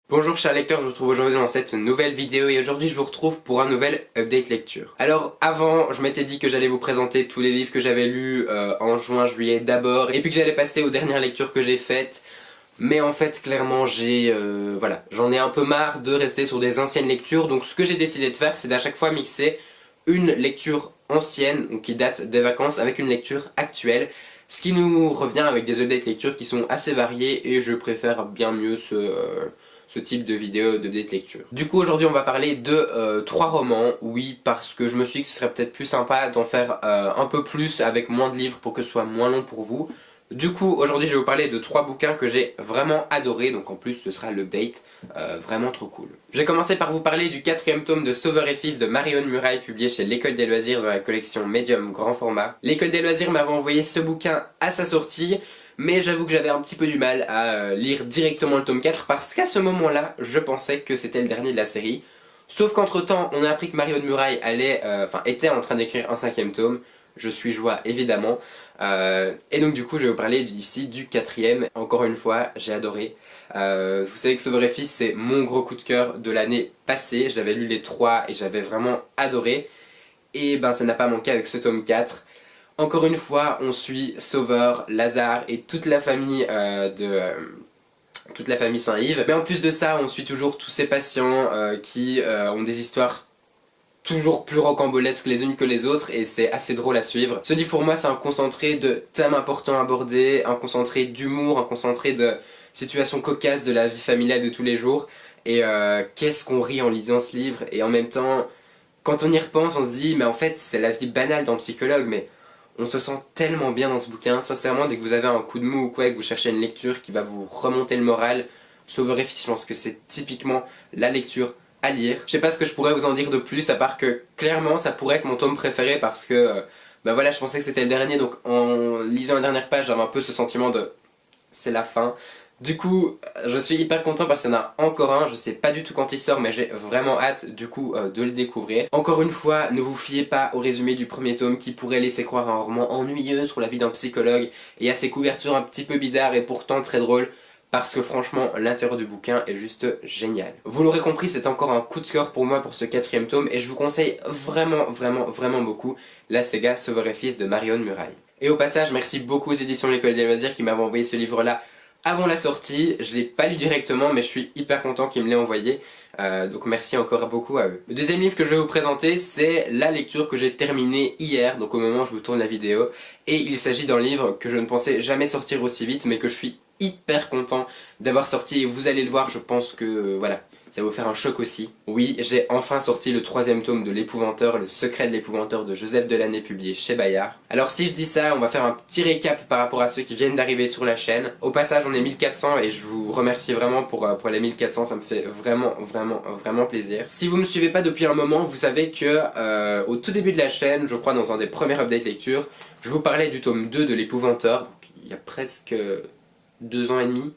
Bonjour chers lecteurs, je vous retrouve aujourd'hui dans cette nouvelle vidéo et aujourd'hui je vous retrouve pour un nouvel update lecture. Alors avant, je m'étais dit que j'allais vous présenter tous les livres que j'avais lus en juin, juillet d'abord et puis que j'allais passer aux dernières lectures que j'ai faites. Mais en fait clairement j'en ai un peu marre de rester sur des anciennes lectures, donc ce que j'ai décidé de faire c'est d'à chaque fois mixer une lecture ancienne, donc qui date des vacances, avec une lecture actuelle. Ce qui nous revient avec des updates lecture qui sont assez variés et je préfère bien mieux ce type de vidéo de date lecture. Du coup aujourd'hui on va parler de 3 romans, oui parce que je me suis dit que ce serait peut-être plus sympa d'en faire un peu plus avec moins de livres pour que ce soit moins long pour vous. Du coup aujourd'hui je vais vous parler de 3 bouquins que j'ai vraiment adoré, donc en plus ce sera l'update, vraiment trop cool. Je vais commencer par vous parler du 4e tome de Sauveur et Fils de Marion Muraille, publié chez l'École des Loisirs dans la collection Medium grand format. L'École des Loisirs m'avait envoyé ce bouquin à sa sortie, mais j'avoue que j'avais un petit peu du mal à lire directement le tome 4 parce qu'à ce moment-là, je pensais que c'était le dernier de la série. Sauf qu'entre temps, on a appris que Marion Muraille était en train d'écrire un 5e tome. Je suis joie évidemment. Et donc du coup je vais vous parler ici du 4e. Encore une fois, j'ai adoré. Vous savez que Sauveur et Fils c'est mon gros coup de cœur de l'année passée. J'avais lu les 3 et j'avais vraiment adoré. Et ben ça n'a pas manqué avec ce tome 4. Encore une fois, on suit Sauveur, Lazare et toute la famille toute la famille Saint-Yves. Mais en plus de ça, on suit toujours tous ces patients qui ont des histoires toujours plus rocambolesques les unes que les autres et c'est assez drôle à suivre. Ce livre pour moi c'est un concentré de thèmes importants abordés, un concentré d'humour, un concentré de situations cocasses de la vie familiale de tous les jours. Et qu'est-ce qu'on rit en lisant ce livre, et en même temps, quand on y repense, on se dit mais en fait c'est la vie banale d'un psychologue, mais on se sent tellement bien dans ce bouquin. Sincèrement, dès que vous avez un coup de mou ou quoi et que vous cherchez une lecture qui va vous remonter le moral, Sauveur et Fils, je pense que c'est typiquement la lecture à lire. Je sais pas ce que je pourrais vous en dire de plus, à part que clairement ça pourrait être mon tome préféré parce que bah voilà, je pensais que c'était le dernier, donc en lisant la dernière page j'avais un peu ce sentiment de c'est la fin. Du coup, je suis hyper content parce qu'il y en a encore un, je sais pas du tout quand il sort mais j'ai vraiment hâte du coup de le découvrir. Encore une fois, ne vous fiez pas au résumé du premier tome qui pourrait laisser croire un roman ennuyeux sur la vie d'un psychologue et à ses couvertures un petit peu bizarres et pourtant très drôles. Parce que franchement, l'intérieur du bouquin est juste génial. Vous l'aurez compris, c'est encore un coup de cœur pour moi pour ce 4e tome et je vous conseille vraiment beaucoup la saga Sauveur et Fils de Marion Muraille. Et au passage, merci beaucoup aux éditions de l'École des Loisirs qui m'avaient envoyé ce livre-là avant la sortie. Je l'ai pas lu directement mais je suis hyper content qu'ils me l'aient envoyé. Donc merci encore beaucoup à eux. Le deuxième livre que je vais vous présenter, c'est la lecture que j'ai terminée hier, donc au moment où je vous tourne la vidéo. Et il s'agit d'un livre que je ne pensais jamais sortir aussi vite mais que je suis hyper content d'avoir sorti, et vous allez le voir, je pense que voilà, ça va vous faire un choc aussi. Oui, j'ai enfin sorti le 3e tome de l'Épouvanteur, le secret de l'Épouvanteur de Joseph Delaney, publié chez Bayard. Alors si je dis ça, on va faire un petit récap par rapport à ceux qui viennent d'arriver sur la chaîne. Au passage, on est 1400 et je vous remercie vraiment pour les 1400, ça me fait vraiment plaisir. Si vous me suivez pas depuis un moment, vous savez que au tout début de la chaîne, je crois dans un des premiers updates lecture, je vous parlais du tome 2 de l'Épouvanteur, donc il y a presque 2 ans et demi.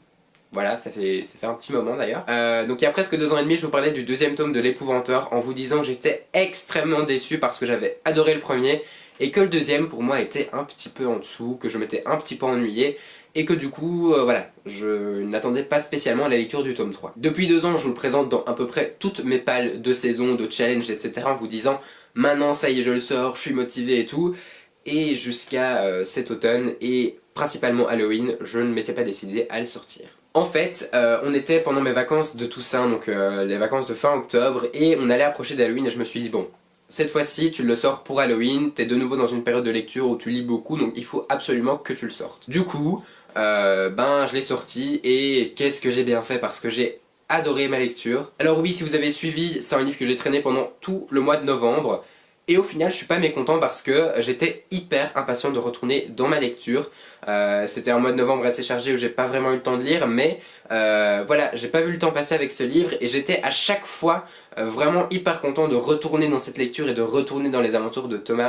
Voilà, ça fait un petit moment d'ailleurs. Donc il y a presque 2 ans et demi, je vous parlais du 2e tome de l'Épouvanteur en vous disant que j'étais extrêmement déçu parce que j'avais adoré le premier et que le 2e pour moi était un petit peu en dessous, que je m'étais un petit peu ennuyé et que du coup, voilà, je n'attendais pas spécialement à la lecture du tome 3. Depuis 2 ans, je vous le présente dans à peu près toutes mes pales de saison, de challenge, etc. en vous disant maintenant ça y est je le sors, je suis motivé et tout. Et jusqu'à cet automne et principalement Halloween, je ne m'étais pas décidé à le sortir. En fait, on était pendant mes vacances de Toussaint, donc les vacances de fin octobre, et on allait approcher d'Halloween et je me suis dit bon, cette fois-ci tu le sors pour Halloween, t'es de nouveau dans une période de lecture où tu lis beaucoup, donc il faut absolument que tu le sortes. Du coup, je l'ai sorti et qu'est-ce que j'ai bien fait parce que j'ai adoré ma lecture. Alors oui, si vous avez suivi, c'est un livre que j'ai traîné pendant tout le mois de novembre. Et au final je suis pas mécontent parce que j'étais hyper impatient de retourner dans ma lecture. C'était un mois de novembre assez chargé où j'ai pas vraiment eu le temps de lire, mais voilà, j'ai pas vu le temps passer avec ce livre et j'étais à chaque fois vraiment hyper content de retourner dans cette lecture et de retourner dans les aventures de Tom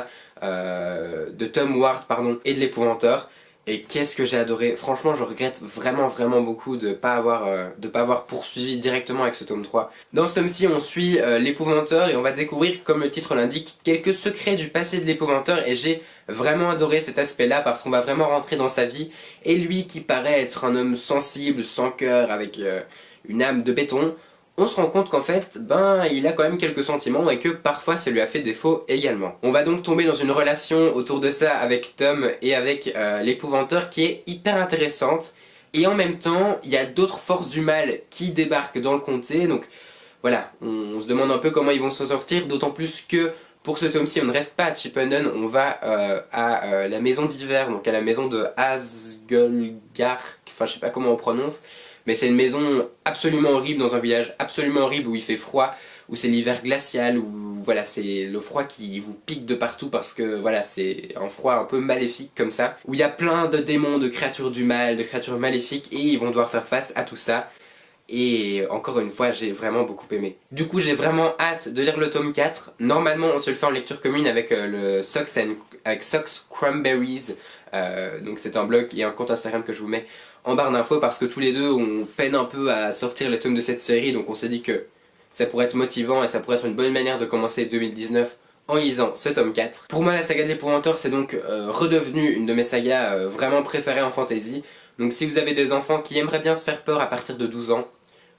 Ward pardon, et de l'Épouvanteur. Et qu'est-ce que j'ai adoré, franchement je regrette vraiment beaucoup de pas avoir poursuivi directement avec ce tome 3. Dans ce tome-ci on suit l'Épouvanteur et on va découvrir, comme le titre l'indique, quelques secrets du passé de l'Épouvanteur et j'ai vraiment adoré cet aspect-là parce qu'on va vraiment rentrer dans sa vie et lui qui paraît être un homme sensible, sans cœur, avec une âme de béton, on se rend compte qu'en fait, ben, il a quand même quelques sentiments et que parfois ça lui a fait défaut également. On va donc tomber dans une relation autour de ça avec Tom et avec l'épouvanteur qui est hyper intéressante. Et en même temps, il y a d'autres forces du mal qui débarquent dans le comté, donc voilà, on se demande un peu comment ils vont s'en sortir, d'autant plus que pour ce tome-ci, on ne reste pas à Chippenham, on va à la maison d'hiver, donc à la maison de Asgolgark, enfin je sais pas comment on prononce, mais c'est une maison absolument horrible dans un village absolument horrible où il fait froid, où c'est l'hiver glacial, où voilà, c'est le froid qui vous pique de partout parce que voilà, c'est un froid un peu maléfique comme ça, où il y a plein de démons, de créatures du mal, de créatures maléfiques et ils vont devoir faire face à tout ça. Et encore une fois, j'ai vraiment beaucoup aimé. Du coup, j'ai vraiment hâte de lire le tome 4. Normalement, on se le fait en lecture commune avec le Socks Cranberries. Donc c'est un blog et un compte Instagram que je vous mets en barre d'infos parce que tous les deux, on peine un peu à sortir les tomes de cette série. Donc on s'est dit que ça pourrait être motivant et ça pourrait être une bonne manière de commencer 2019 en lisant ce tome 4. Pour moi, la saga de l'épouvanteur, c'est donc redevenu une de mes sagas vraiment préférées en fantasy. Donc si vous avez des enfants qui aimeraient bien se faire peur à partir de 12 ans,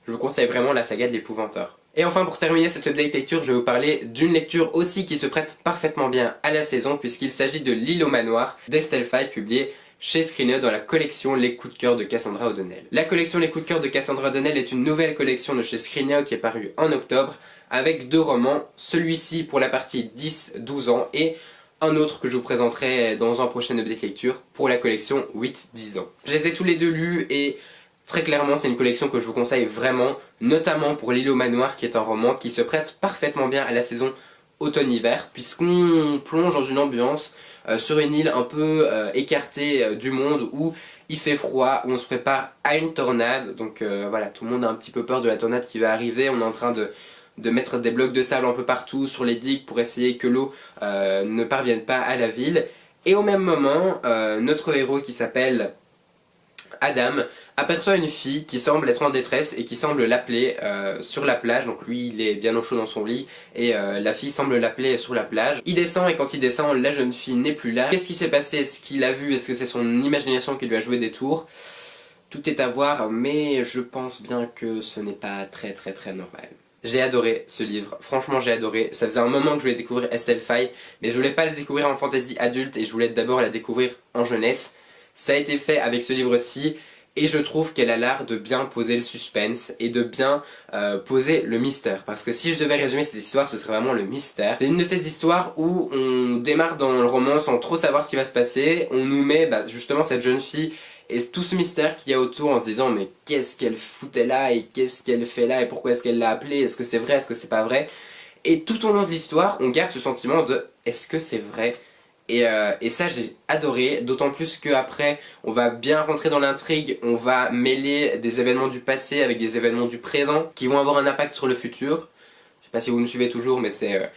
je vous conseille vraiment la saga de l'épouvanteur. Et enfin, pour terminer cette update lecture, je vais vous parler d'une lecture aussi qui se prête parfaitement bien à la saison, puisqu'il s'agit de L'île au manoir d'Estelle Faye, publiée chez Scriner dans la collection Les coups de cœur de Cassandra O'Donnell. La collection Les coups de cœur de Cassandra O'Donnell est une nouvelle collection de chez Scriner qui est parue en octobre, avec 2 romans, celui-ci pour la partie 10-12 ans, et un autre que je vous présenterai dans un prochain update lecture pour la collection 8-10 ans. Je les ai tous les deux lus et très clairement c'est une collection que je vous conseille vraiment, notamment pour L'île au manoir qui est un roman qui se prête parfaitement bien à la saison automne-hiver puisqu'on plonge dans une ambiance sur une île un peu écartée du monde où il fait froid, où on se prépare à une tornade, donc voilà, tout le monde a un petit peu peur de la tornade qui va arriver, on est en train de mettre des blocs de sable un peu partout sur les digues pour essayer que l'eau ne parvienne pas à la ville. Et au même moment, notre héros qui s'appelle Adam aperçoit une fille qui semble être en détresse et qui semble l'appeler sur la plage. Donc lui il est bien au chaud dans son lit et la fille semble l'appeler sur la plage. Il descend et quand il descend, la jeune fille n'est plus là. Qu'est-ce qui s'est passé? Est-ce qu'il a vu? Est-ce que c'est son imagination qui lui a joué des tours? Tout est à voir, mais je pense bien que ce n'est pas très normal. J'ai adoré ce livre, franchement j'ai adoré. Ça faisait un moment que je voulais découvrir Estelle Faye, mais je voulais pas la découvrir en fantasy adulte et je voulais d'abord la découvrir en jeunesse. Ça a été fait avec ce livre-ci et je trouve qu'elle a l'art de bien poser le suspense et de bien poser le mystère. Parce que si je devais résumer cette histoire, ce serait vraiment le mystère. C'est une de ces histoires où on démarre dans le roman sans trop savoir ce qui va se passer. On nous met justement cette jeune fille et tout ce mystère qu'il y a autour en se disant mais qu'est-ce qu'elle foutait là et qu'est-ce qu'elle fait là et pourquoi est-ce qu'elle l'a appelée, est-ce que c'est vrai, est-ce que c'est pas vrai. Et tout au long de l'histoire on garde ce sentiment de est-ce que c'est vrai. Et ça j'ai adoré, d'autant plus qu'après on va bien rentrer dans l'intrigue, on va mêler des événements du passé avec des événements du présent qui vont avoir un impact sur le futur. Je sais pas si vous me suivez toujours mais c'est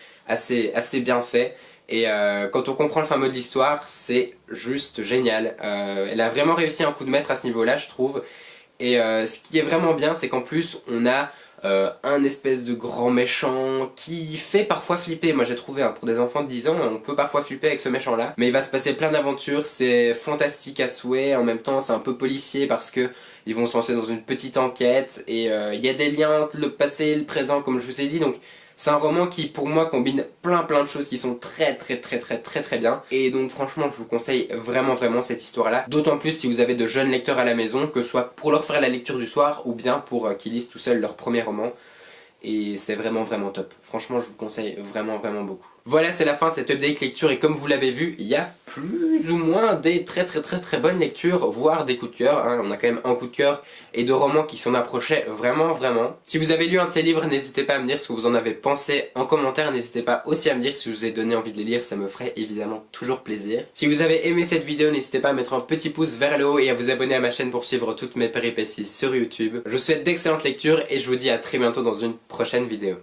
assez bien fait. Et quand on comprend le fin mot de l'histoire, c'est juste génial. Elle a vraiment réussi un coup de maître à ce niveau-là, je trouve. Et ce qui est vraiment bien, c'est qu'en plus, on a un espèce de grand méchant qui fait parfois flipper. Moi j'ai trouvé, hein, pour des enfants de 10 ans, on peut parfois flipper avec ce méchant-là. Mais il va se passer plein d'aventures, c'est fantastique à souhait. En même temps, c'est un peu policier parce que ils vont se lancer dans une petite enquête. Et il y a des liens entre le passé et le présent, comme je vous ai dit. Donc c'est un roman qui pour moi combine plein de choses qui sont très bien. Et donc franchement je vous conseille vraiment cette histoire là. D'autant plus si vous avez de jeunes lecteurs à la maison, que ce soit pour leur faire la lecture du soir ou bien pour qu'ils lisent tout seuls leur premier roman. Et c'est vraiment top. Franchement je vous conseille vraiment beaucoup. Voilà, c'est la fin de cette update lecture et comme vous l'avez vu, il y a plus ou moins des très bonnes lectures, voire des coups de cœur, hein. On a quand même un coup de cœur et 2 romans qui s'en approchaient vraiment. Si vous avez lu un de ces livres, n'hésitez pas à me dire ce que vous en avez pensé en commentaire, n'hésitez pas aussi à me dire si je vous ai donné envie de les lire, ça me ferait évidemment toujours plaisir. Si vous avez aimé cette vidéo, n'hésitez pas à mettre un petit pouce vers le haut et à vous abonner à ma chaîne pour suivre toutes mes péripéties sur YouTube. Je vous souhaite d'excellentes lectures et je vous dis à très bientôt dans une prochaine vidéo.